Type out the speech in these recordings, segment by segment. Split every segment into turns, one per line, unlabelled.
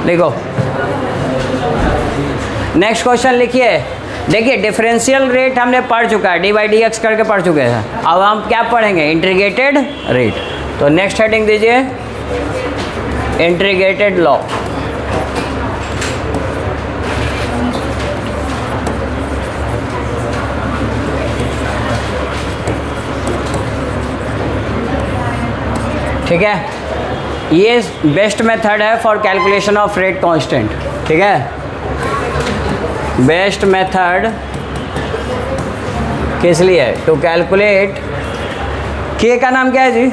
देखो next question लिखिए। देखिए डिफरेंशियल रेट हमने पढ़ चुका है, डी बाई डी एक्स करके पढ़ चुके हैं। अब हम क्या पढ़ेंगे? Integrated rate. तो नेक्स्ट हेडिंग दीजिए इंटीग्रेटेड लॉ। ठीक है, ये बेस्ट मेथड है for calculation of rate constant. ठीक है, बेस्ट मेथड किस लिए? टू कैलकुलेट के का नाम क्या है जी?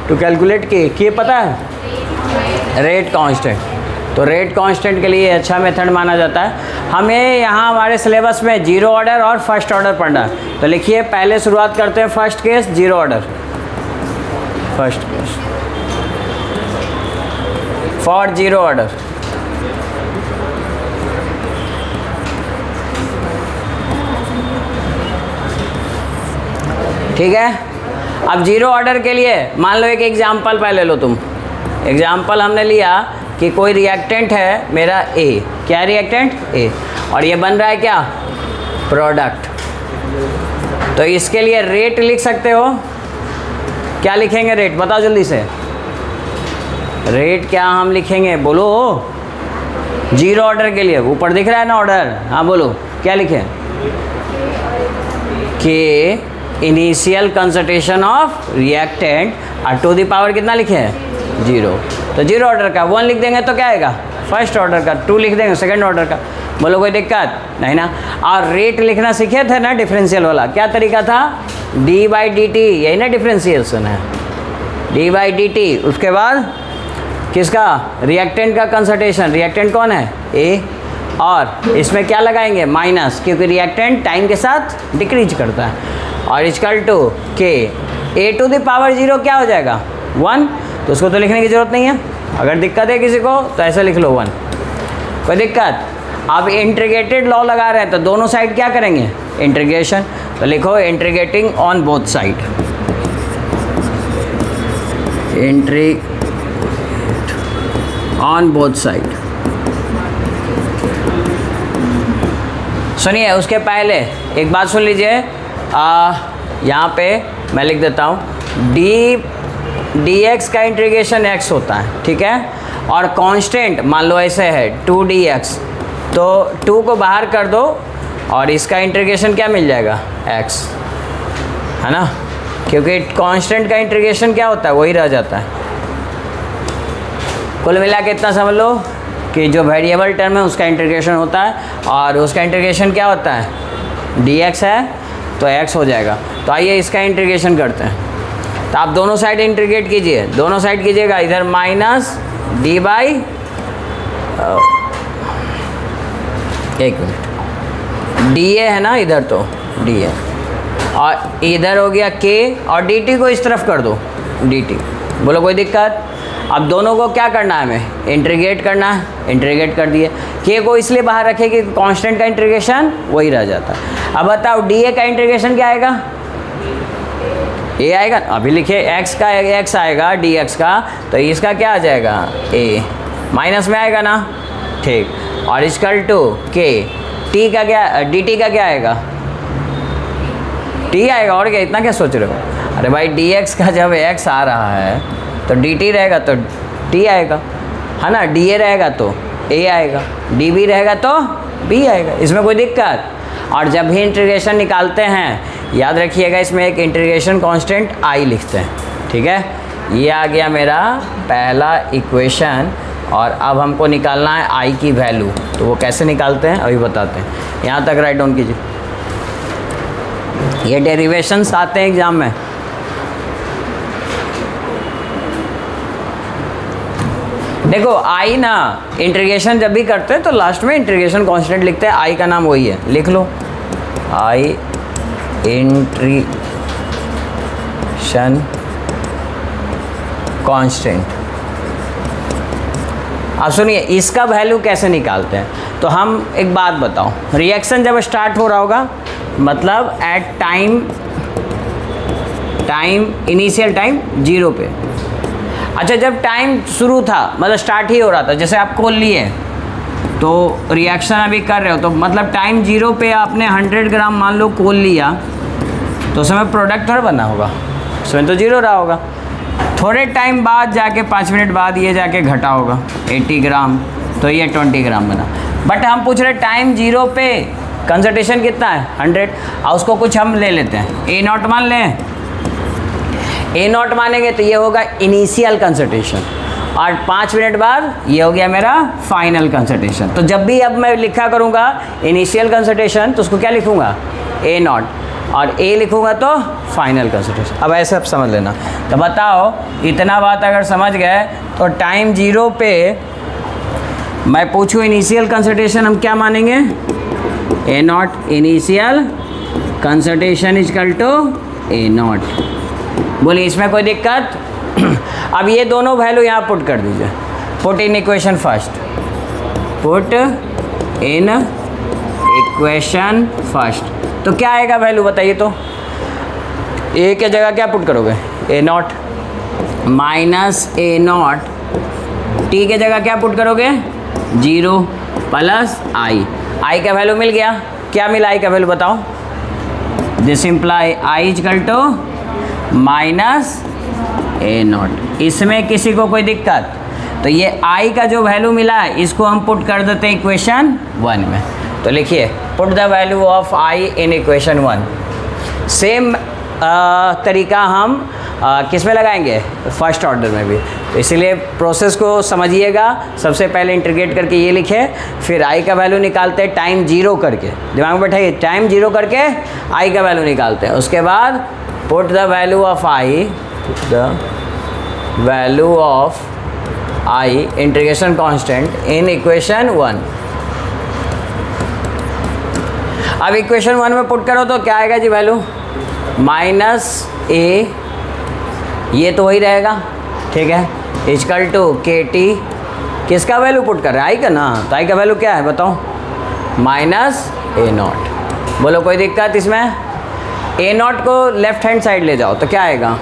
टू कैलकुलेट के पता है? Rate constant. तो रेट कांस्टेंट के लिए अच्छा मेथड माना जाता है। हमें यहाँ हमारे सिलेबस में जीरो ऑर्डर और फर्स्ट ऑर्डर पढ़ना है। तो लिखिए पहले शुरुआत करते हैं first case zero order. First case for zero order. ठीक है, अब जीरो ऑर्डर के लिए मान लो एक एग्जाम्पल पहले लो तुम। एग्जाम्पल हमने लिया कि कोई रिएक्टेंट है मेरा ए। क्या रिएक्टेंट? ए। और ये बन रहा है क्या? प्रोडक्ट। तो इसके लिए रेट लिख सकते हो। क्या लिखेंगे रेट? बताओ जल्दी से। रेट क्या हम लिखेंगे? बोलो। जीरो ऑर्डर के लिए ऊपर दिख रहा है ना ऑर्डर? हाँ बोलो क्या लिखें? कि इनिशियल कंसंट्रेशन ऑफ रिएक्टेंट और टू द पावर कितना लिखे हैं? जीरो। तो जीरो ऑर्डर का वन लिख देंगे तो क्या आएगा? फर्स्ट ऑर्डर का। टू लिख देंगे सेकंड ऑर्डर का। बोलो कोई दिक्कत नहीं ना? और रेट लिखना सीखे थे ना डिफरेंशियल वाला? क्या तरीका था? डी बाई डी टी, यही ना डिफरेंशिएशन है। D by D T. उसके बाद किसका? रिएक्टेंट का कंसंट्रेशन। रिएक्टेंट कौन है? ए। और इसमें क्या लगाएंगे? माइनस, क्योंकि रिएक्टेंट टाइम के साथ डिक्रीज करता है। और इक्वल टू के ए टू द पावर जीरो क्या हो जाएगा? वन। तो उसको तो लिखने की ज़रूरत नहीं है। अगर दिक्कत है किसी को तो ऐसे लिख लो वन। कोई दिक्कत? अब इंटीग्रेटेड लॉ लगा रहे हैं तो दोनों साइड क्या करेंगे? इंटीग्रेशन। तो लिखो integrating on both side. Integrate on both side. सुनिए उसके पहले एक बात सुन लीजिए। यहाँ पे मैं लिख देता हूँ डी एक्स का इंटीग्रेशन एक्स होता है। ठीक है, और कांस्टेंट मान लो ऐसे है 2dx। तो 2 को बाहर कर दो और इसका इंटीग्रेशन क्या मिल जाएगा? x, है ना? क्योंकि कांस्टेंट का इंटीग्रेशन क्या होता है? वही रह जाता है। कुल मिला के इतना समझ लो कि जो वेरिएबल टर्म है उसका इंटीग्रेशन होता है और उसका इंटीग्रेशन क्या होता है? dx है तो x हो जाएगा। तो आइए इसका इंटीग्रेशन करते हैं। तो आप दोनों साइड इंटीग्रेट कीजिए। दोनों साइड कीजिएगा, इधर माइनस डी बाई, एक मिनट, डी ए है ना इधर, तो डी ए, और इधर हो गया के, और डी टी को इस तरफ कर दो, डी टी। बोलो कोई दिक्कत? अब दोनों को क्या करना है? हमें इंटीग्रेट करना है। इंटीग्रेट कर दिए। के को इसलिए बाहर रखे कि कांस्टेंट का इंटीग्रेशन वही रह जाता है। अब बताओ डी ए का इंटीग्रेशन क्या आएगा? ए आएगा। अभी लिखे एक्स का एक्स आएगा, डी एक्स का, तो इसका क्या आ जाएगा? ए। माइनस में आएगा ना? ठीक। और इक्वल टू के, टी का क्या, डी टी का क्या आएगा? टी आएगा। और क्या, इतना क्या सोच रहे हो? अरे भाई डी एक्स का जब एक्स आ रहा है तो डी टी रहेगा तो टी आएगा, है ना? डी ए रहेगा तो ए आएगा, डी बी रहेगा तो बी आएगा। इसमें कोई दिक्कत? और जब भी इंटीग्रेशन निकालते हैं याद रखिएगा इसमें एक इंटीग्रेशन कांस्टेंट आई लिखते हैं। ठीक है, ये आ गया मेरा पहला इक्वेशन। और अब हमको निकालना है आई की वैल्यू। तो वो कैसे निकालते हैं अभी बताते हैं। यहाँ तक राइट डाउन कीजिए। ये डेरिवेशंस आते हैं एग्जाम में। देखो आई ना, इंटीग्रेशन जब भी करते हैं तो लास्ट में इंटीग्रेशन कांस्टेंट लिखते हैं। आई का नाम वही है, लिख लो आई इंटीग्रेशन कांस्टेंट। अब सुनिए इसका वैल्यू कैसे निकालते हैं। तो हम एक बात बताओ, रिएक्शन जब स्टार्ट हो रहा होगा, मतलब एट टाइम इनिशियल टाइम 0 पे, अच्छा, जब टाइम शुरू था मतलब स्टार्ट ही हो रहा था, जैसे आप खोल लिए तो रिएक्शन अभी कर रहे हो, तो मतलब टाइम 0 पे आपने 100 ग्राम मान लो खोल लिया, तो उसमें प्रोडक्ट थोड़ा बना होगा, उसमें तो 0 रहा होगा। थोड़े टाइम बाद जाके 5 मिनट बाद ये जाके घटा होगा 80 ग्राम, तो ये 20 ग्राम बना। बट हम पूछ रहे टाइम 0 पे कंसंट्रेशन कितना है 100, और उसको कुछ हम ले लेते हैं A0 मान लें। A0 मानेंगे तो ये होगा इनिशियल कंसंट्रेशन, और 5 मिनट बाद ये हो गया मेरा फाइनल कंसंट्रेशन। तो जब भी अब मैं लिखा करूँगा इनिशियल कंसंट्रेशन तो उसको क्या लिखूँगा A0, और A लिखूँगा तो फाइनल कंसंट्रेशन। अब ऐसे आप समझ लेना। तो बताओ, इतना बात अगर समझ गए तो टाइम 0 पे मैं पूछूँ इनिशियल कंसंट्रेशन हम क्या मानेंगे A0, initial concentration is equal to A0। बोलिए इसमें कोई दिक्कत? अब ये दोनों वैल्यू यहाँ पुट कर दीजिए, put in equation first, put in equation first. तो क्या आएगा वैल्यू बताइए? तो ए के जगह क्या पुट करोगे A0 माइनस A0, टी के जगह क्या पुट करोगे 0 प्लस आई का वैल्यू मिल गया। क्या मिला आई का वैल्यू बताओ? This imply I equal to minus A0। इसमें किसी को कोई दिक्कत? तो ये आई का जो वैल्यू मिला है इसको हम पुट कर देते हैं इक्वेशन 1 में। तो लिखिए put the value of I in equation 1। Same तरीका हम किस में लगाएंगे? फर्स्ट ऑर्डर में भी। तो इसीलिए प्रोसेस को समझिएगा। सबसे पहले इंटीग्रेट करके ये लिखे, फिर आई का वैल्यू निकालते हैं टाइम 0 करके, दिमाग में बैठाइए, टाइम 0 करके आई का वैल्यू निकालते हैं। उसके बाद put the value of I, the value of I integration constant in equation 1। अब इक्वेशन 1 में पुट करो तो क्या आएगा जी वैल्यू? माइनस ए, ये तो वही रहेगा, ठीक है, इजकल टू के टी। किसका वैल्यू पुट कर रहे हैं? आई का ना। तो आई का वैल्यू क्या है बताओ? Minus A0। बोलो कोई दिक्कत इसमें? A0 को लेफ्ट हैंड साइड ले जाओ तो क्या आएगा?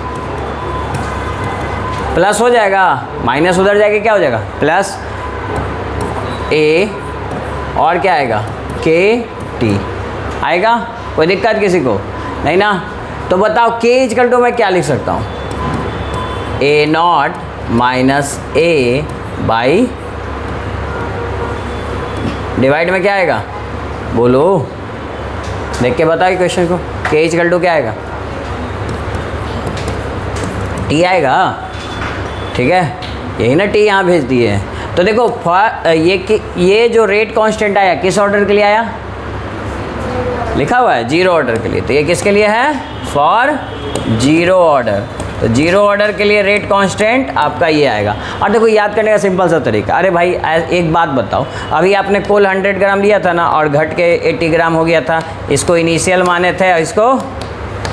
प्लस हो जाएगा, माइनस उधर जाके क्या हो जाएगा प्लस ए, और क्या आएगा के टी आएगा। कोई दिक्कत किसी को? नहीं ना। तो बताओ के इजकल टू मैं क्या लिख सकता हूँ? A0 minus A by, divide में क्या आएगा बोलो, देख के बताओ क्वेश्चन को। के इजकल टू क्या आएगा? टी आएगा, ठीक है, यही ना टी यहाँ भेज दिए हैं। तो देखो ये जो रेट कांस्टेंट आया किस ऑर्डर के लिए आया? लिखा हुआ है 0 ऑर्डर के लिए। तो ये किसके लिए है? For 0 order. तो 0 ऑर्डर के लिए रेट कांस्टेंट आपका ये आएगा। और देखो याद करने का सिंपल सा तरीका, अरे भाई एक बात बताओ, अभी आपने कुल 100 ग्राम लिया था ना, और घट के 80 ग्राम हो गया था, इसको इनिशियल माने थे और इसको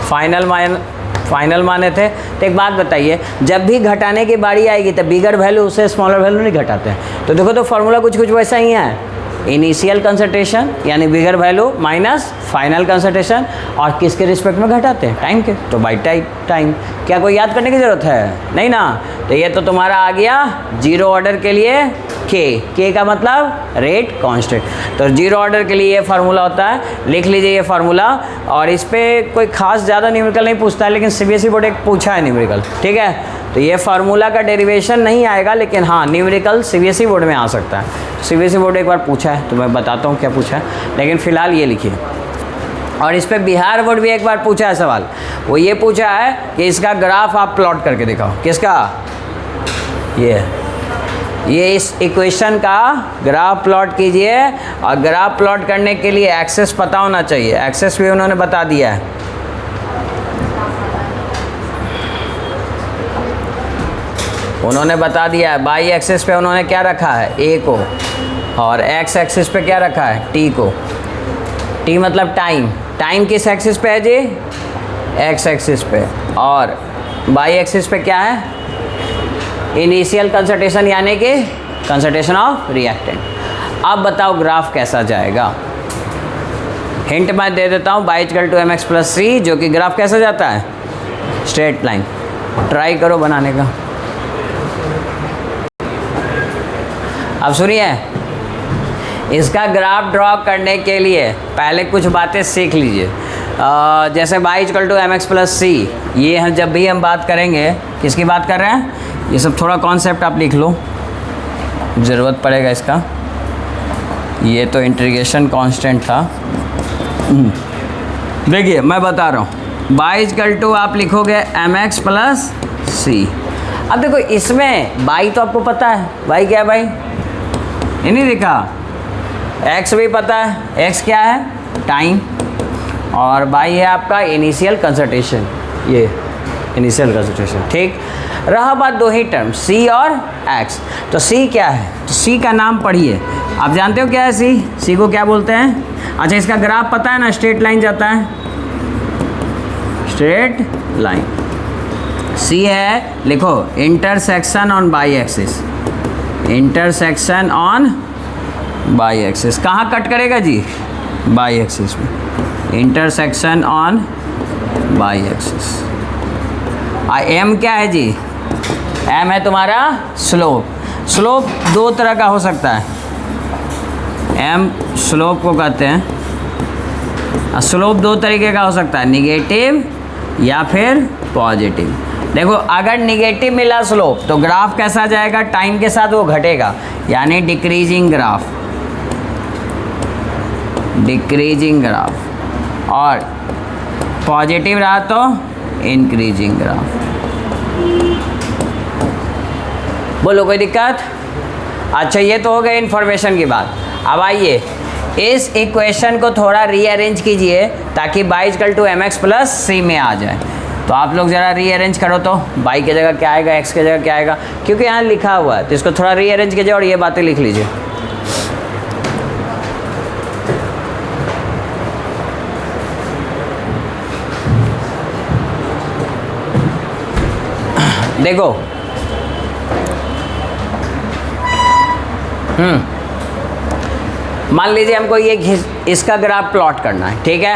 फाइनल माने थे। तो एक बात बताइए, जब भी घटाने की बारी आएगी तब बिगर वैल्यू उससे स्मॉलर वैल्यू नहीं घटाते हैं। तो देखो तो फार्मूला कुछ वैसा ही है, इनिशियल कंसंट्रेशन यानी बिगर वैल्यू माइनस फाइनल कंसंट्रेशन, और किसके रिस्पेक्ट में घटाते हैं? टाइम के। तो बाई टाइम। क्या कोई याद करने की ज़रूरत है? नहीं ना। तो ये तो तुम्हारा आ गया 0 ऑर्डर के लिए के का मतलब रेट कांस्टेंट। तो 0 ऑर्डर के लिए ये फार्मूला होता है, लिख लीजिए ये फार्मूला। और इस पर कोई खास ज़्यादा न्यूमेरिकल नहीं पूछता है, लेकिन CBSE बोर्ड एक पूछा है न्यूमेरिकल, ठीक है। तो ये फार्मूला का डेरिवेशन नहीं आएगा, लेकिन हाँ न्यूमेरिकल CBSE बोर्ड में आ सकता है। CBSE बोर्ड एक बार पूछा है तो मैं बताता हूँ क्या पूछा है, लेकिन फ़िलहाल ये लिखिए। और इस पर बिहार बोर्ड भी एक बार पूछा है सवाल, वो ये पूछा है कि इसका ग्राफ आप प्लॉट करके दिखाओ। किसका? ये इस इक्वेशन का ग्राफ प्लॉट कीजिए, और ग्राफ प्लॉट करने के लिए एक्सेस पता होना चाहिए। एक्सेस भी उन्होंने बता दिया है। उन्होंने बता दिया है, बाई एक्सेस पे उन्होंने क्या रखा है? ए को, और एक्स एक्सिस पे क्या रखा है? टी को। टी मतलब टाइम। टाइम किस एक्सिस पे है जी? एक्स एक्सिस पे। और बाई एक्सिस पे क्या है? इनिशियल कंसंट्रेशन यानी कि कंसंट्रेशन ऑफ रिएक्टेंट। अब बताओ ग्राफ कैसा जाएगा? हिंट मैं दे देता हूँ, by equal to mx plus C, जो कि ग्राफ कैसा जाता है? Straight line. ट्राई करो बनाने का। अब सुनिए, इसका ग्राफ ड्रॉ करने के लिए पहले कुछ बातें सीख लीजिए। जैसे y equal to M x plus C, ये हम जब भी हम बात करेंगे, किसकी बात कर रहे हैं, ये सब थोड़ा कॉन्सेप्ट आप लिख लो, ज़रूरत पड़ेगा इसका। ये तो इंटीग्रेशन कांस्टेंट था। देखिए मैं बता रहा हूँ, y इक्वल टू आप लिखोगे एम एक्स प्लस सी। अब देखो इसमें y तो आपको पता है, y क्या है भाई, ये नहीं दिखा, x भी पता है, x क्या है टाइम, और y है आपका इनिशियल कंसंट्रेशन, ये इनिशियल कंसंट्रेशन। ठीक, रहा बात दो ही टर्म c और x। तो c क्या है, तो c का नाम पढ़िए, आप जानते हो क्या है c को क्या बोलते हैं। अच्छा इसका ग्राफ पता है ना, स्ट्रेट लाइन जाता है, स्ट्रेट लाइन। c है, लिखो intersection on by axis, intersection on by axis. कहाँ कट करेगा जी, बाई एक्सिस में, intersection on by axis. m क्या है जी, m है तुम्हारा स्लोप। स्लोप दो तरह का हो सकता है, m स्लोप को कहते हैं। स्लोप दो तरीके का हो सकता है, निगेटिव या फिर पॉजिटिव। देखो अगर निगेटिव मिला स्लोप तो ग्राफ कैसा जाएगा, टाइम के साथ वो घटेगा, यानी डिक्रीजिंग ग्राफ, डिक्रीजिंग ग्राफ। और पॉजिटिव रहा तो इंक्रीजिंग ग्राफ। बोलो कोई दिक्कत। अच्छा ये तो हो गई इन्फॉर्मेशन की बात। अब आइए इस इक्वेशन को थोड़ा रीअरेंज कीजिए ताकि y equal to M x plus C में आ जाए। तो आप लोग ज़रा रीअरेंज करो, तो y की जगह क्या आएगा, x की जगह क्या आएगा, क्योंकि यहाँ लिखा हुआ है, तो इसको थोड़ा रीअरेंज कीजिए और ये बातें लिख लीजिए। देखो मान लीजिए हमको ये इसका ग्राफ प्लॉट करना है, ठीक है।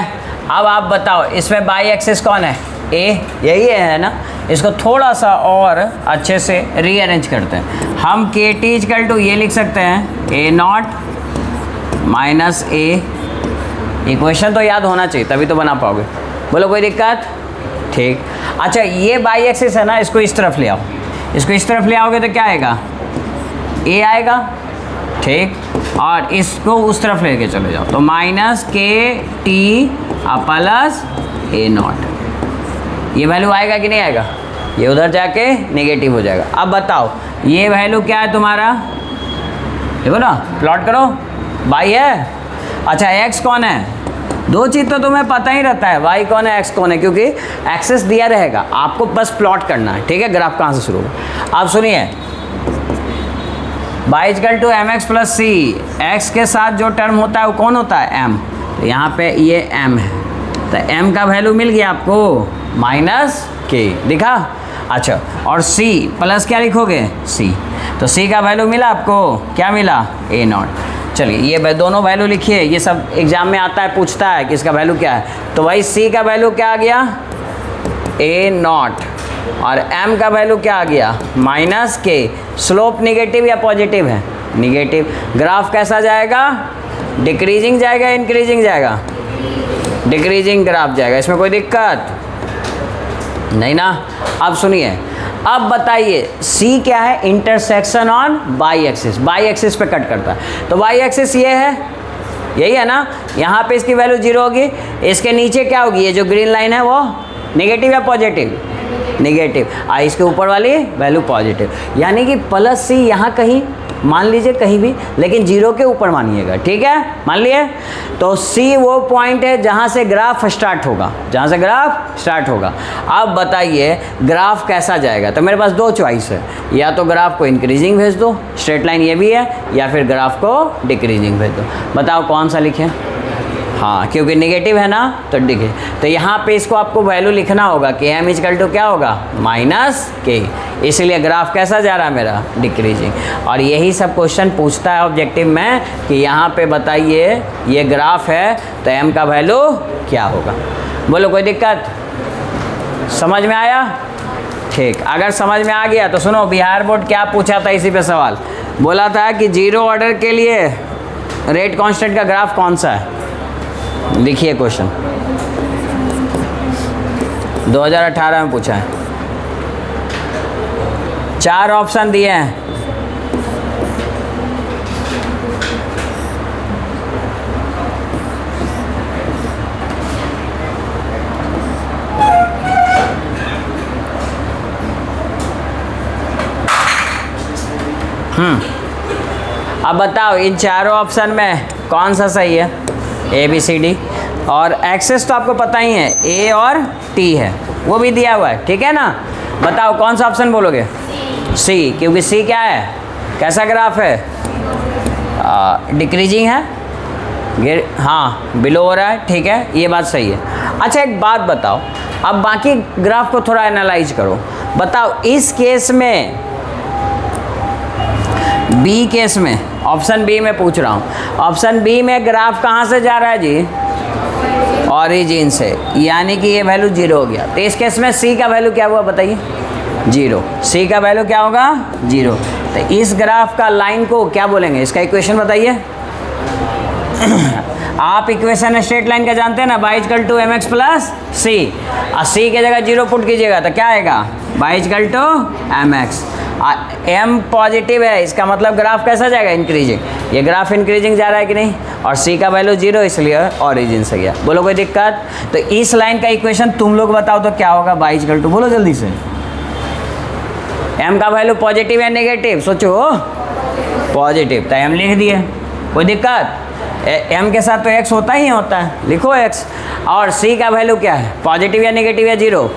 अब आप बताओ इसमें बाई एक्सिस कौन है, ए, यही है ना। इसको थोड़ा सा और अच्छे से रीअरेंज करते हैं। हम के टी इक्वल टू ये लिख सकते हैं, ए नॉट माइनस ए। इक्वेशन तो याद होना चाहिए तभी तो बना पाओगे। बोलो कोई दिक्कत। ठीक, अच्छा ये बाई एक्सिस है ना, इसको इस तरफ ले आओ, इसको इस तरफ ले आओगे तो क्या आएगा, ए आएगा। ठीक, और इसको उस तरफ लेके चले जाओ तो माइनस के टी प्लस ए नॉट। ये वैल्यू आएगा कि नहीं आएगा, ये उधर जाके नेगेटिव हो जाएगा। अब बताओ ये वैल्यू क्या है तुम्हारा, देखो ना प्लॉट करो, बाई है। अच्छा एक्स कौन है, दो चीज़ तो तुम्हें पता ही रहता है, वाई कौन है एक्स कौन है, क्योंकि एक्सेस दिया रहेगा, आपको बस प्लॉट करना है। ठीक है, ग्राफ कहाँ से शुरू होगा। अब सुनिए y equal to M x plus c, x के साथ जो टर्म होता है वो कौन होता है, m। तो यहाँ पे ये m है, तो m का वैल्यू मिल गया आपको माइनस के, दिखा। अच्छा और c प्लस क्या लिखोगे, c। तो c का वैल्यू मिला आपको, क्या मिला, a नॉट। चलिए ये दोनों वैल्यू लिखिए, ये सब एग्जाम में आता है, पूछता है कि इसका वैल्यू क्या है। तो भाई c का वैल्यू क्या आ गया, a नॉट, और m का वैल्यू क्या आ गया, माइनस के। स्लोप निगेटिव या पॉजिटिव है, निगेटिव। ग्राफ कैसा जाएगा, डिक्रीजिंग जाएगा, इंक्रीजिंग जाएगा, डिक्रीजिंग ग्राफ जाएगा। इसमें कोई दिक्कत नहीं ना। अब सुनिए, अब बताइए c क्या है, intersection on by axis, by axis पे कट करता है। तो बाई एक्सिस ये है, यही है ना। यहाँ पे इसकी वैल्यू 0 होगी, इसके नीचे क्या होगी, ये जो ग्रीन लाइन है वो नेगेटिव या पॉजिटिव, नेगेटिव। इसके ऊपर वाली वैल्यू पॉजिटिव, यानी कि प्लस सी यहाँ कहीं मान लीजिए, कहीं भी, लेकिन 0 के ऊपर मानिएगा। ठीक है, मान लिए। तो सी वो पॉइंट है जहाँ से ग्राफ स्टार्ट होगा, जहाँ से ग्राफ स्टार्ट होगा। अब बताइए ग्राफ कैसा जाएगा। तो मेरे पास दो चॉइस है, या तो ग्राफ को इंक्रीजिंग भेज दो, स्ट्रेट लाइन ये भी है, या फिर ग्राफ को डिक्रीजिंग भेज दो। बताओ कौन सा लिखें। हाँ, क्योंकि नेगेटिव है ना तो डिगे। तो यहाँ पे इसको आपको वैल्यू लिखना होगा कि एम इक्वल टू क्या होगा, माइनस के। इसलिए ग्राफ कैसा जा रहा है मेरा, डिक्रीजिंग। और यही सब क्वेश्चन पूछता है ऑब्जेक्टिव में कि यहाँ पे बताइए ये ग्राफ है तो एम का वैल्यू क्या होगा। बोलो कोई दिक्कत, समझ में आया। ठीक, अगर समझ में आ गया तो सुनो, बिहार बोर्ड क्या पूछा था इसी पे सवाल। बोला था कि जीरो ऑर्डर के लिए रेट कांस्टेंट का ग्राफ कौन सा है? लिखिए क्वेश्चन, 2018 में पूछा है। 4 ऑप्शन दिए हैं। अब बताओ इन चारों ऑप्शन में कौन सा सही है? ए बी सी डी, और एक्सेस तो आपको पता ही है, ए और टी है, वो भी दिया हुआ है, ठीक है ना। बताओ कौन सा ऑप्शन बोलोगे? सी, क्योंकि सी क्या है, कैसा ग्राफ है? डिक्रीजिंग है, हाँ बिलो हो रहा है, ठीक है, ये बात सही है। अच्छा एक बात बताओ, अब बाकी ग्राफ को थोड़ा एनालाइज करो। बताओ इस केस में, बी केस में, ऑप्शन बी में पूछ रहा हूँ, ऑप्शन बी में ग्राफ कहाँ से जा रहा है जी? ऑरिजिन से, यानी कि ये वैल्यू 0 हो गया। तो इस केस में सी का वैल्यू क्या हुआ बताइए? 0। सी का वैल्यू क्या होगा? 0। तो इस ग्राफ का लाइन को क्या बोलेंगे? इसका इक्वेशन बताइए। आप इक्वेशन स्ट्रेट लाइन का जानते हैं ना, y = to mx प्लस सी, और सी की जगह 0 पुट कीजिएगा तो क्या आएगा? y = to mx। m positive है, इसका मतलब ग्राफ कैसा जाएगा? इंक्रीजिंग। ये ग्राफ इंक्रीजिंग जा रहा है कि नहीं? और c का वैल्यू 0, इसलिए ऑरिजिन से गया। बोलो कोई दिक्कत? तो इस लाइन का इक्वेशन तुम लोग बताओ तो क्या होगा? y = to, बोलो जल्दी से। m का वैल्यू पॉजिटिव या नेगेटिव? सोचो, पॉजिटिव, तो m लिख दिए, कोई दिक्कत? m के साथ तो x होता ही होता है, लिखो x। और c का वैल्यू क्या है? पॉजिटिव या नेगेटिव या 0?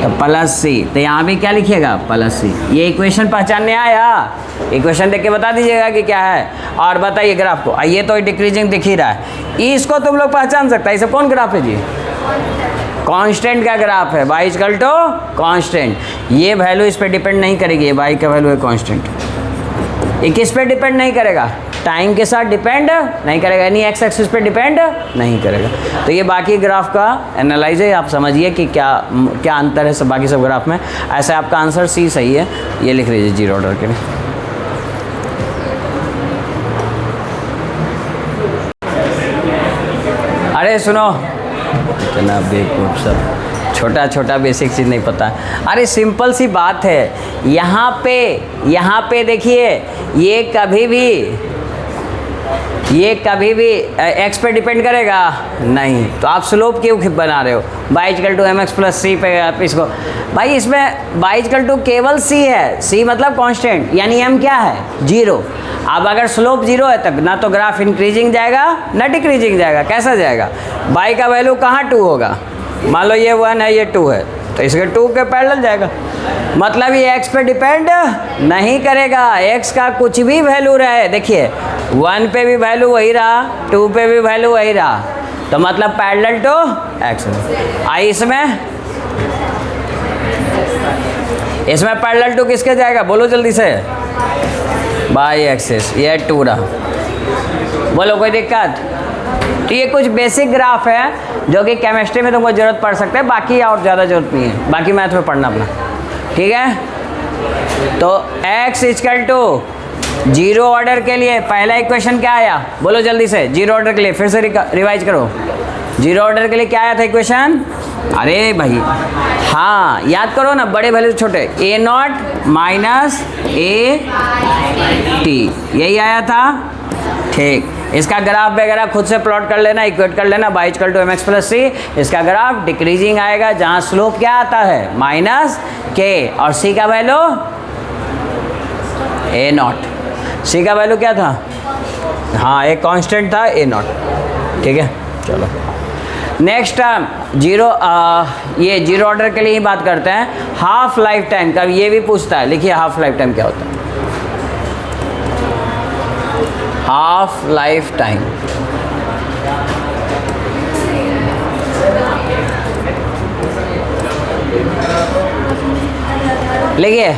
तो प्लस सी, तो यहाँ भी क्या लिखिएगा? Plus C. ये इक्वेशन पहचानने आया? इक्वेशन देख के बता दीजिएगा कि क्या है। और बताइए ग्राफ को, ये तो डिक्रीजिंग दिख ही रहा है, इसको तुम लोग पहचान सकता है। इसे कौन ग्राफ है जी? कांस्टेंट का ग्राफ है, y = to कांस्टेंट। ये वैल्यू इस पर डिपेंड नहीं करेगी, ये y का वैल्यू है कांस्टेंट। ये किस पे डिपेंड नहीं करेगा? टाइम के साथ डिपेंड नहीं करेगा, यानी एक्स एक्सिस पे डिपेंड नहीं करेगा। तो ये बाकी ग्राफ का एनालाइज है, आप समझिए कि क्या क्या अंतर है सब बाकी सब ग्राफ में। ऐसे आपका आंसर सी सही है, ये लिख लीजिए जीरो ऑर्डर के लिए। अरे सुनो, इतना बेवकूफ़ सब, छोटा छोटा बेसिक चीज़ नहीं पता। अरे सिंपल सी बात है, यहाँ पे देखिए, ये कभी भी x पे डिपेंड करेगा नहीं। तो आप स्लोप क्यों बना रहे हो? y = to mx प्लस सी पे आप इसको, भाई इसमें y = to केवल c है, c मतलब कांस्टेंट, यानी m क्या है? 0। अब अगर स्लोप 0 है तब ना तो ग्राफ इंक्रीजिंग जाएगा ना डिक्रीजिंग जाएगा। कैसा जाएगा? y का वैल्यू कहाँ 2 होगा? मान लो ये 1 है, ये 2 है, तो इसके 2 के पैरेलल जाएगा, मतलब ये x पे डिपेंड नहीं करेगा। x का कुछ भी वैल्यू रहे, देखिए 1 पे भी वैल्यू वही रहा, 2 पे भी वैल्यू वही रहा, तो मतलब पैरेलल टू x। आई इसमें पैरेलल टू किसके जाएगा? बोलो जल्दी से। बाई एक्सिस, ये 2 रहा। बोलो कोई दिक्कत? तो ये कुछ बेसिक ग्राफ है जो कि केमिस्ट्री में तुमको जरूरत पड़ सकता है, बाकी और ज़्यादा जरूरत नहीं है, बाकी मैथ में पढ़ना अपना, ठीक है। तो x = 0 ऑर्डर के लिए पहला इक्वेशन क्या आया? बोलो जल्दी से। 0 ऑर्डर के लिए फिर से रिवाइज करो। 0 ऑर्डर के लिए क्या आया था इक्वेशन? अरे भाई हाँ, याद करो ना, बड़े वैल्यू छोटे, a0 - a t, यही आया था, ठीक। इसका ग्राफ वगैरह खुद से प्लॉट कर लेना, इक्वेट कर लेना, y = to mx प्लस सी। इसका ग्राफ डिक्रीजिंग आएगा, जहाँ स्लोप क्या आता है? -k, और c का वैल्यू a0। c का वैल्यू क्या था? हाँ, एक कांस्टेंट था a0, ठीक है। चलो नेक्स्ट ये 0 ऑर्डर के लिए ही बात करते हैं। हाफ लाइफ टाइम का ये भी पूछता है, लिखिए हाफ लाइफ टाइम क्या होता है? हाफ लाइफ टाइम, लिखिए।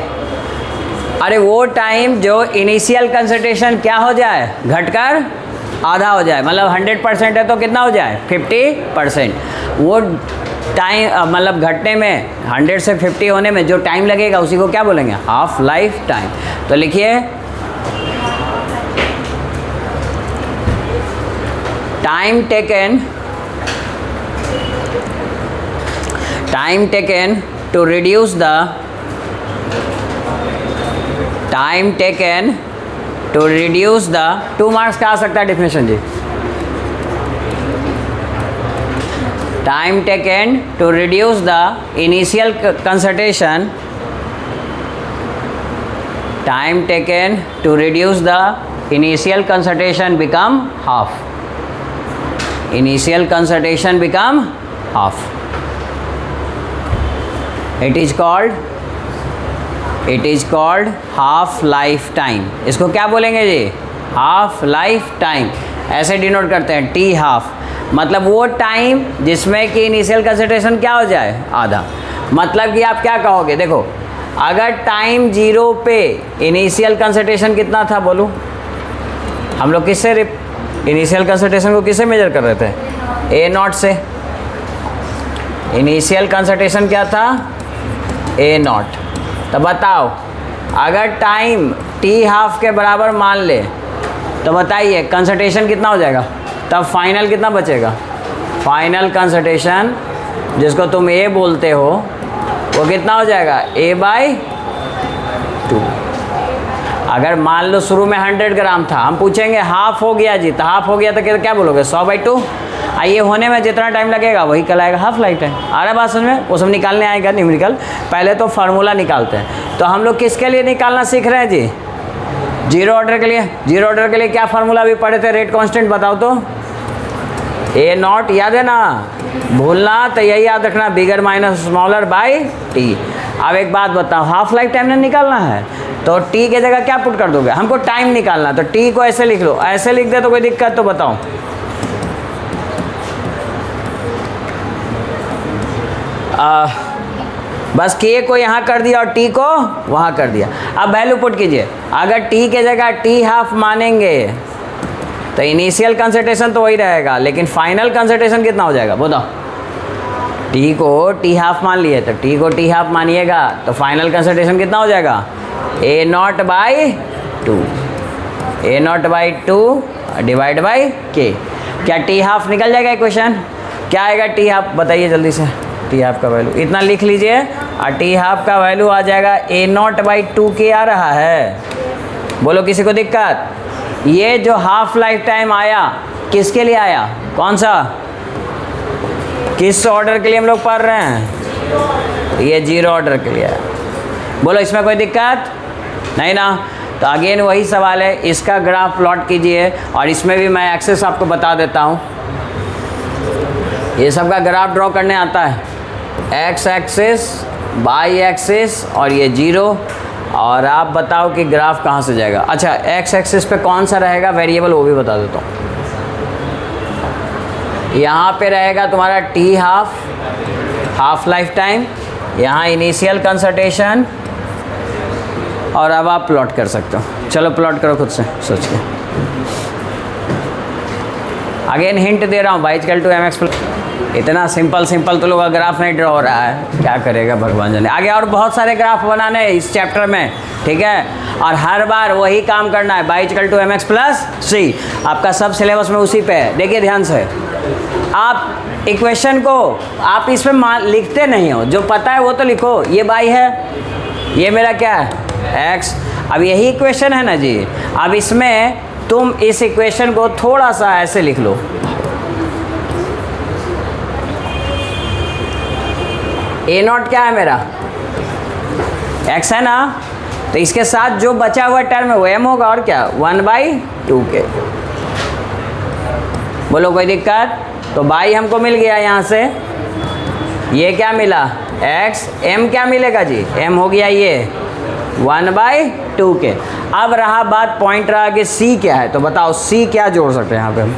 अरे वो टाइम जो इनिशियल कंसंट्रेशन क्या हो जाए? घटकर आधा हो जाए, मतलब 100% है तो कितना हो जाए? 50%। वो टाइम मतलब घटने में 100 से 50 होने में जो टाइम लगेगा उसी को क्या बोलेंगे? Half life time. तो लिखिए time taken to reduce the two marks का आ सकता है डिफिनेशन जी। Time taken to reduce the initial concentration, time taken to reduce the initial concentration become half, initial concentration become half. It is called half life time. इसको क्या बोलेंगे जी? Half life time. ऐसे डिनोट करते हैं T half, मतलब वो time जिसमें कि इनिशियल कंसंट्रेशन क्या हो जाए? आधा। मतलब कि आप क्या कहोगे? देखो, अगर टाइम 0 पे इनिशियल कंसंट्रेशन कितना था बोलूँ? हम लोग किससे इनिशियल कंसंट्रेशन को किससे मेजर कर रहे थे? A0 से। इनिशियल कंसंट्रेशन क्या था? A0। तो बताओ, अगर टाइम टी हाफ के बराबर मान ले तो बताइए कंसंट्रेशन कितना हो जाएगा? तब फाइनल कितना बचेगा? फाइनल कंसंट्रेशन जिसको तुम A बोलते हो वो कितना हो जाएगा? A/2। अगर मान लो शुरू में 100 ग्राम था, हम पूछेंगे हाफ हो गया जी, तो हाफ हो गया तो क्या बोलोगे? 100/2। ये होने में जितना टाइम लगेगा वही कहलाएगा हाफ लाइफ टाइम। आ रहा बात समझ में? वो सब निकालने आएगा न्यूमेरिकल। पहले तो फार्मूला निकालते हैं। तो हम लोग किसके लिए निकालना सीख रहे हैं जी? जीरो ऑर्डर के लिए। जीरो ऑर्डर के लिए क्या फार्मूला अभी पढ़े थे? रेट कांस्टेंट बताओ तो। A0 याद है ना? भूलना तो यही याद रखना, bigger minus smaller by T. अब एक बात बताओ, हाफ लाइफ टाइम ने निकालना है तो टी के जगह क्या पुट कर दोगे? हमको टाइम निकालना, तो टी को ऐसे लिख लो। ऐसे लिख दे तो कोई दिक्कत? तो बताओ। बस के को यहाँ कर दिया और टी को वहाँ कर दिया। अब वैल्यू पुट कीजिए। अगर टी के जगह टी हाफ मानेंगे तो इनिशियल कंसंट्रेशन तो वही रहेगा, लेकिन फाइनल कंसंट्रेशन कितना हो जाएगा बताओ? टी को टी हाफ मान लिए तो टी को टी हाफ मानिएगा तो फाइनल कंसंट्रेशन कितना हो जाएगा? A0/2। A0/2 डिवाइड बाई के। क्या टी हाफ निकल जाएगा इक्वेशन? क्या आएगा टी हाफ? बताइए जल्दी से। टी हाफ का वैल्यू इतना लिख लीजिए और टी हाफ का वैल्यू आ जाएगा A0/2 के आ रहा है। बोलो किसी को दिक्कत? ये जो हाफ लाइफ टाइम आया किसके लिए आया? कौन सा? किस ऑर्डर के लिए हम लोग पढ़ रहे हैं? ये जीरो ऑर्डर के लिए आया। बोलो इसमें कोई दिक्कत नहीं ना? तो अगेन वही सवाल है, इसका ग्राफ प्लॉट कीजिए और इसमें भी मैं एक्सेस आपको बता देता हूँ। ये सब का ग्राफ ड्रॉ करने आता है, एक्स एक्सिस, वाई एक्सिस और ये जीरो। और आप बताओ कि ग्राफ कहाँ से जाएगा। अच्छा, एक्स एक्सिस पे कौन सा रहेगा वेरिएबल वो भी बता देता हूँ। यहाँ पे रहेगा तुम्हारा टी हाफ लाइफ टाइम, यहाँ इनिशियल कंसंट्रेशन, और अब आप प्लॉट कर सकते हो। चलो प्लॉट करो खुद से सोच के। अगेन हिंट दे रहा हूँ, y = mx+। इतना सिंपल तो लोग का ग्राफ नहीं ड्रॉ हो रहा है, क्या करेगा भगवान जाने। आगे और बहुत सारे ग्राफ बनाने हैं इस चैप्टर में, ठीक है। और हर बार वही काम करना है, y = mx+c। आपका सब सिलेबस में उसी पे है। देखिए ध्यान से, आप इक्वेशन को आप इसमें लिखते नहीं हो, जो पता है वो तो लिखो। ये y है, ये मेरा क्या है? x। अब यही इक्वेशन है ना जी। अब इसमें तुम इस इक्वेशन को थोड़ा सा ऐसे लिख लो। A0 क्या है मेरा? x है ना, तो इसके साथ जो बचा हुआ टर्म है वो m होगा, और क्या? 1/2 के। बोलो कोई दिक्कत? तो y हमको मिल गया यहाँ से। ये क्या मिला? x। m क्या मिलेगा जी? m हो गया ये 1/2 के। अब रहा बात, पॉइंट रहा कि c क्या है। तो बताओ c क्या जोड़ सकते हैं यहाँ पे हम?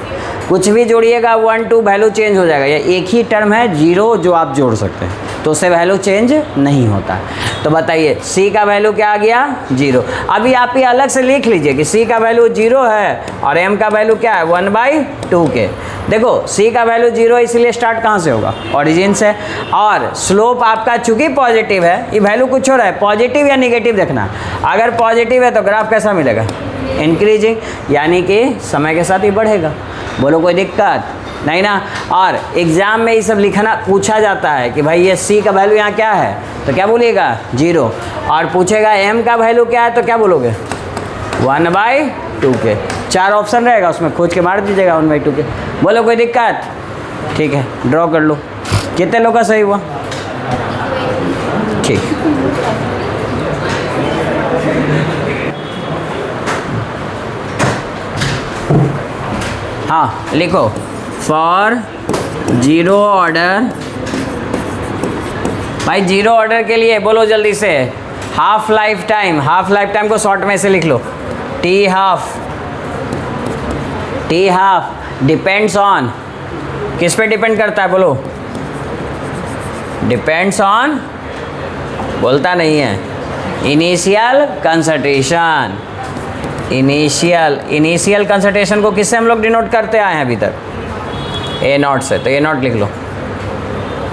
कुछ भी जोड़िएगा 1 2 वैल्यू चेंज हो जाएगा। ये एक ही टर्म है जीरो जो आप जोड़ सकते हैं, तो उससे वैल्यू चेंज नहीं होता। तो बताइए c का वैल्यू क्या आ गया? 0। अभी आप ये अलग से लिख लीजिए कि c का वैल्यू 0 है और m का वैल्यू क्या है? 1/2 के। देखो c का वैल्यू 0 इसलिए स्टार्ट कहाँ से होगा? ओरिजिन से। और स्लोप आपका चूंकि पॉजिटिव है, ये वैल्यू कुछ हो रहा है, पॉजिटिव या निगेटिव देखना। अगर पॉजिटिव है तो ग्राफ कैसा मिलेगा? इंक्रीजिंग, यानी कि समय के साथ ही बढ़ेगा। बोलो कोई दिक्कत नहीं ना। और एग्ज़ाम में ये सब लिखना पूछा जाता है कि भाई ये सी का वैल्यू यहाँ क्या है, तो क्या बोलिएगा 0। और पूछेगा एम का वैल्यू क्या है, तो क्या बोलोगे 1/2 के। 4 ऑप्शन रहेगा उसमें, खोज के मार दीजिएगा 1/2 के। बोलो कोई दिक्कत, ठीक है ड्रॉ कर लो। कितने लोग का सही हुआ, ठीक। हाँ लिखो, फॉर 0 ऑर्डर। भाई 0 ऑर्डर के लिए बोलो जल्दी से, half life time. Half life time को शॉर्ट में से लिख लो, T half. T half depends on, किस पे डिपेंड करता है बोलो, डिपेंड्स ऑन, बोलता नहीं है, इनिशियल कंसंट्रेशन। इनिशियल कंसंट्रेशन को किससे हम लोग डिनोट करते आए हैं अभी तक, A0 से। तो A0 लिख लो,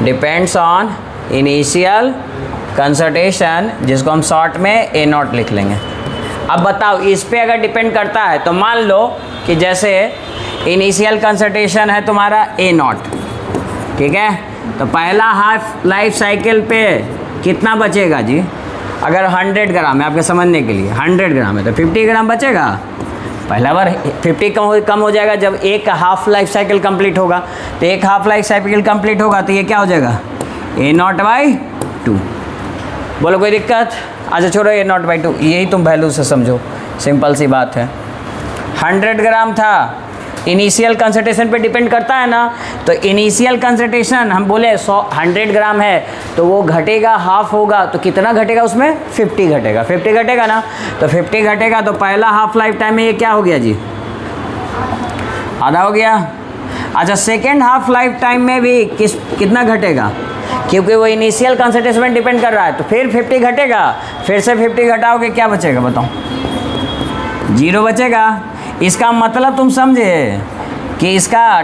डिपेंड्स ऑन इनिशियल कंसंट्रेशन, जिसको हम शॉर्ट में A0 लिख लेंगे। अब बताओ इस पे अगर डिपेंड करता है तो मान लो कि जैसे इनिशियल कंसंट्रेशन है तुम्हारा A0, ठीक है, तो पहला हाफ लाइफ साइकिल पे कितना बचेगा जी। अगर 100 ग्राम है, आपके समझने के लिए 100 ग्राम है तो 50 ग्राम बचेगा। पहला बार 50 कम हो जाएगा जब एक हाफ लाइफ साइकिल कंप्लीट होगा। तो एक हाफ लाइफ साइकिल कंप्लीट होगा तो ये क्या हो जाएगा A0/2। बोलो कोई दिक्कत, अच्छा छोड़ो A0/2, यही तुम वैल्यू से समझो, सिंपल सी बात है। 100 ग्राम था, इनिशियल कंसंट्रेशन पे डिपेंड करता है ना, तो इनिशियल कंसंट्रेशन हम बोले 100 ग्राम है तो वो घटेगा, हाफ होगा तो कितना घटेगा उसमें 50 घटेगा। 50 घटेगा ना, तो 50 घटेगा तो पहला हाफ लाइफ टाइम में ये क्या हो गया जी, आधा हो गया। अच्छा सेकेंड हाफ लाइफ टाइम में भी कितना घटेगा, क्योंकि वो इनिशियल कंसंट्रेशन में डिपेंड कर रहा है, तो फिर 50 घटेगा, फिर से 50 घटाओगे क्या बचेगा बताओ, 0 बचेगा। इसका मतलब तुम समझे कि इसका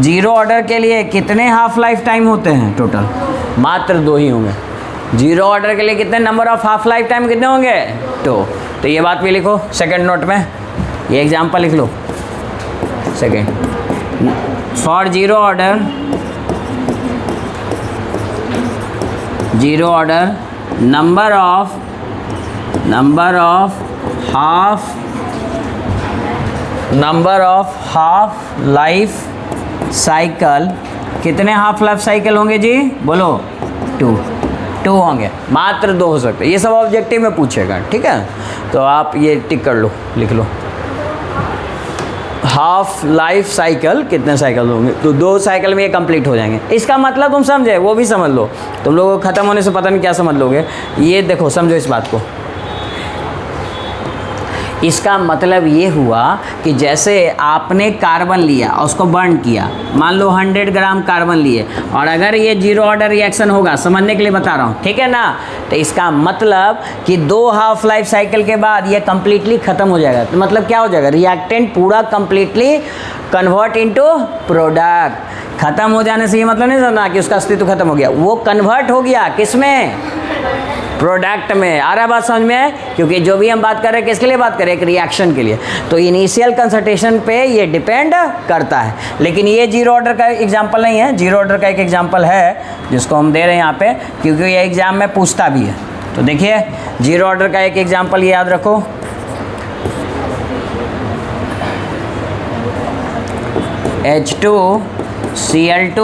0 ऑर्डर के लिए कितने हाफ लाइफ टाइम होते हैं टोटल, मात्र 2 ही होंगे। 0 ऑर्डर के लिए कितने number of half life time कितने होंगे 2। तो ये बात भी लिखो सेकंड नोट में, ये एग्जांपल लिख लो second, for 0 order number of half life cycle, कितने हाफ लाइफ साइकिल होंगे जी बोलो 2 होंगे, मात्र 2 हो सकते हैं। ये सब ऑब्जेक्टिव में पूछेगा, ठीक है, तो आप ये टिक कर लो, लिख लो हाफ लाइफ साइकिल कितने साइकिल होंगे, तो 2 साइकिल में ये कंप्लीट हो जाएंगे। इसका मतलब तुम समझे, वो भी समझ लो, तुम लोगों को ख़त्म होने से पता नहीं क्या समझ लोगे। ये देखो समझो इस बात को, इसका मतलब ये हुआ कि जैसे आपने कार्बन लिया और उसको बर्न किया, मान लो 100 ग्राम कार्बन लिए, और अगर ये 0 ऑर्डर रिएक्शन होगा, समझने के लिए बता रहा हूँ, ठीक है ना, तो इसका मतलब कि 2 हाफ लाइफ साइकिल के बाद ये कम्प्लीटली ख़त्म हो जाएगा। तो मतलब क्या हो जाएगा, रिएक्टेंट पूरा कम्प्लीटली कन्वर्ट इनटू प्रोडक्ट। ख़त्म हो जाने से ये मतलब नहीं समझना कि उसका अस्तित्व खत्म हो गया, वो कन्वर्ट हो गया किसमें, प्रोडक्ट में। आ रहा है बात समझ में, क्योंकि जो भी हम बात कर रहे हैं किसके लिए बात कर रहे हैं, एक रिएक्शन के लिए, तो इनिशियल कंसंट्रेशन पे ये डिपेंड करता है। लेकिन ये 0 ऑर्डर का एग्जांपल नहीं है, 0 ऑर्डर का एक एग्जांपल है जिसको हम दे रहे हैं यहाँ पे, क्योंकि ये एग्जाम में पूछता भी है। तो देखिए 0 ऑर्डर का एक एग्जाम्पल याद रखो, H2Cl2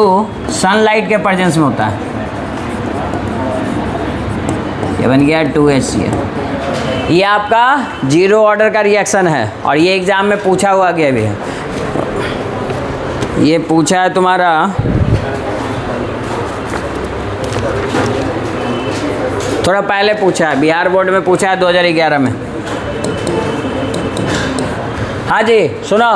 सनलाइट के प्रेजेंस में होता है, ये बन गया 2HCl। ये आपका 0 ऑर्डर का रिएक्शन है और ये एग्ज़ाम में पूछा हुआ गया भी है। ये पूछा है तुम्हारा थोड़ा पहले पूछा है, बिहार बोर्ड में पूछा है 2011 में। हाँ जी सुनो,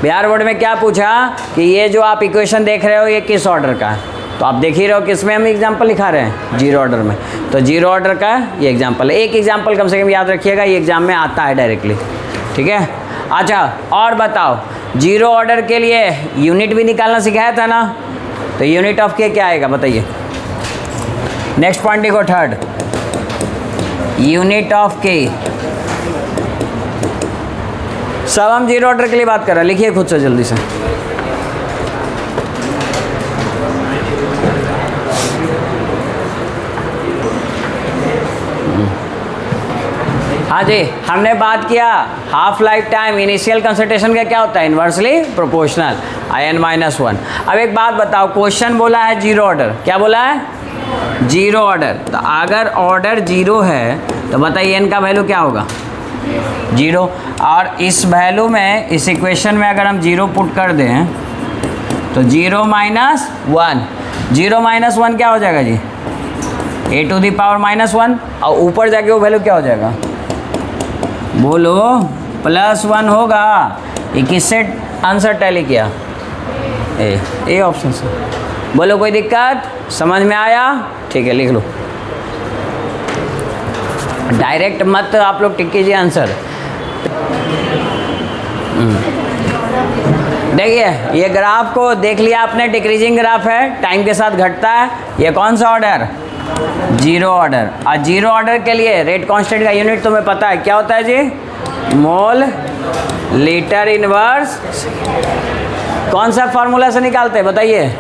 बिहार बोर्ड में क्या पूछा कि ये जो आप इक्वेशन देख रहे हो ये किस ऑर्डर का है, तो आप देख ही रहे हो किसमें हम एग्जाम्पल लिखा रहे हैं, 0 ऑर्डर में। तो 0 ऑर्डर का ये एग्जाम्पल है, एक एग्जाम्पल कम से कम याद रखिएगा, ये एग्जाम में आता है डायरेक्टली, ठीक है। अच्छा और बताओ 0 ऑर्डर के लिए यूनिट भी निकालना सिखाया था ना, तो यूनिट ऑफ के क्या आएगा बताइए। नेक्स्ट पॉइंट देखो, थर्ड यूनिट ऑफ के, सब हम जीरो ऑर्डर के लिए बात कर रहे हैं, लिखिए खुद से जल्दी से। हाँ जी, हमने बात किया half life time initial concentration का क्या होता है, इन्वर्सली प्रोपोर्शनल In-1। अब एक बात बताओ, क्वेश्चन बोला है जीरो ऑर्डर, क्या बोला है, जीरो ऑर्डर। तो अगर ऑर्डर जीरो है तो बताइए n का वैल्यू क्या होगा, जीरो। और इस वैल्यू में, इस इक्वेशन में अगर हम जीरो पुट कर दें तो zero minus one, zero minus one क्या हो जाएगा जी, a⁻⁻1। और ऊपर जाके वो वैल्यू क्या हो जाएगा, बोलो, +1 होगा। ये किससे आंसर टैली किया, ए ऑप्शन से। बोलो कोई दिक्कत, समझ में आया, ठीक है लिख लो। डायरेक्ट मत आप लोग टिक कीजिए आंसर। देखिए ये ग्राफ को देख लिया आपने, डिक्रीजिंग ग्राफ है, टाइम के साथ घटता है। ये कौन सा ऑर्डर, जीरो ऑर्डर। और जीरो ऑर्डर के लिए रेट कांस्टेंट का यूनिट तुम्हें पता है क्या होता है जी, मोल लीटर इनवर्स। कौन सा फॉर्मूला से निकालते हैं बताइए,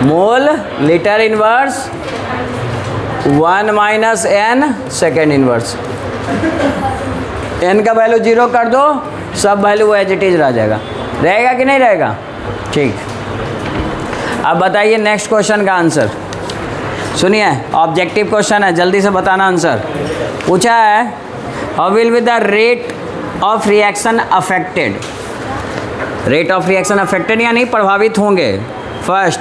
mole litre inverse 1 minus n second inverse. n का वैल्यू जीरो कर दो, सब वैल्यू एज इट इज रह जाएगा, रहेगा कि नहीं रहेगा, ठीक। अब बताइए नेक्स्ट क्वेश्चन का आंसर। सुनिए ऑब्जेक्टिव क्वेश्चन है, जल्दी से बताना आंसर। पूछा है how will be the rate of reaction affected. Rate of reaction affected यानी प्रभावित होंगे। First,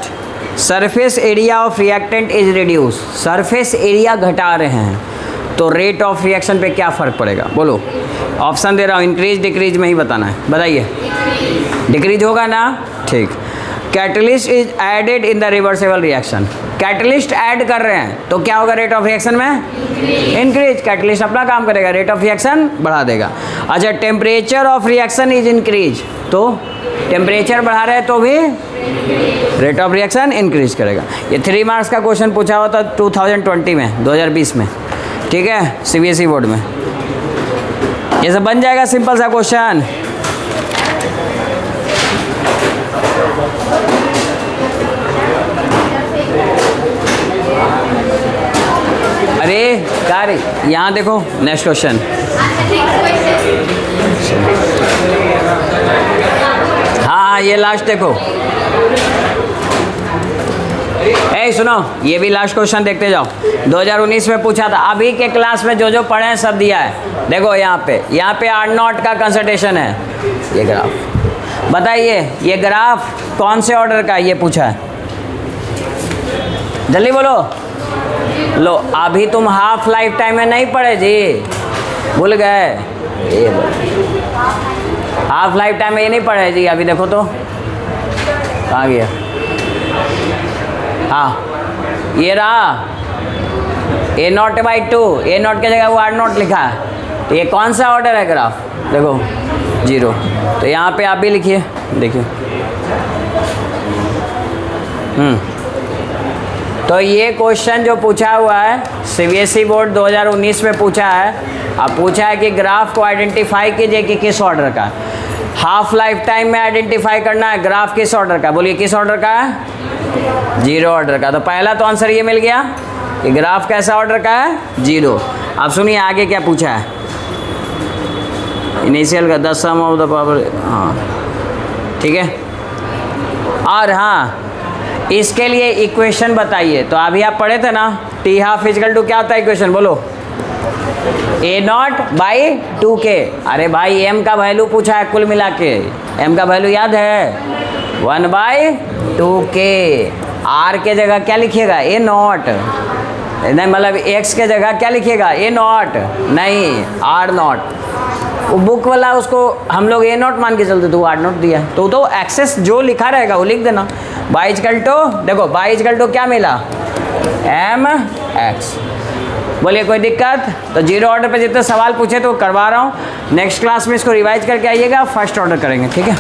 surface area of reactant is reduce. Surface area घटा रहे हैं तो रेट ऑफ रिएक्शन पे क्या फ़र्क पड़ेगा, बोलो। ऑप्शन दे रहा हूँ, इंक्रीज डिक्रीज में ही बताना है, बताइए। डिक्रीज होगा ना, ठीक। Catalyst is added in the reversible reaction. Catalyst add कर रहे हैं तो क्या होगा रेट ऑफ रिएक्शन में, इंक्रीज। कैटलिस्ट अपना काम करेगा, रेट ऑफ रिएक्शन बढ़ा देगा। अच्छा, temperature of reaction is increase, तो टेम्परेचर बढ़ा रहे हैं तो भी रेट ऑफ रिएक्शन इंक्रीज करेगा। ये 3 मार्क्स का क्वेश्चन पूछा हुआ था 2020 में, 2020 में, ठीक है, CBSE बोर्ड में। ये सब बन जाएगा सिंपल सा क्वेश्चन। अरे कार यहाँ देखो, नेक्स्ट क्वेश्चन। हाँ ये लास्ट देखो। ए सुनो, ये भी लास्ट क्वेश्चन देखते जाओ। 2019 में पूछा था, अभी के क्लास में जो जो पढ़े हैं सब दिया है। देखो यहाँ पे R0 का कंसंट्रेशन है, ये ग्राफ। बताइए ये ग्राफ कौन से ऑर्डर का है, ये पूछा है, जल्दी बोलो। लो अभी तुम हाफ लाइफ टाइम में नहीं पढ़े जी, भूल गए। ये हाफ लाइफ टाइम में ये नहीं पढ़े जी, अभी देखो तो कहाँ गया। हाँ ये रहा A0/2, A0 की जगह वो R0 लिखा है। तो ये कौन सा ऑर्डर है ग्राफ, देखो जीरो। तो यहाँ पे आप भी लिखिए, देखिए। तो ये क्वेश्चन जो पूछा हुआ है CBSE बोर्ड 2019 में पूछा है। अब पूछा है कि ग्राफ को आइडेंटिफाई कीजिए कि किस ऑर्डर का। हाफ लाइफ टाइम में आइडेंटिफाई करना है ग्राफ किस ऑर्डर का, बोलिए किस ऑर्डर का है, जीरो ऑर्डर का। तो पहला तो आंसर ये मिल गया कि ग्राफ कैसा ऑर्डर का है, जीरो। अब सुनिए आगे क्या पूछा है, इनिशियल का 10 सम ऑफ द पावर, हाँ ठीक है। और हाँ इसके लिए इक्वेशन बताइए। तो अभी आप पढ़े थे ना, T12 इक्वल टू क्या होता है इक्वेशन, बोलो A0/2K। अरे भाई m का वैल्यू पूछा है कुल मिला के, m का वैल्यू याद है 1/2K। r के जगह क्या लिखिएगा, A0 नहीं, मतलब x के जगह क्या लिखिएगा, A0 नहीं R0। वो बुक वाला उसको हम लोग A0 मान के चलते, तो वो R0 दिया है, तो एक्सेस जो लिखा रहेगा वो लिख देना। y=, देखो y= क्या मिला, mx। बोलिए कोई दिक्कत। तो जीरो ऑर्डर पे जितने सवाल पूछे तो करवा रहा हूँ। नेक्स्ट क्लास में इसको रिवाइज करके आइएगा, फर्स्ट ऑर्डर करेंगे, ठीक है।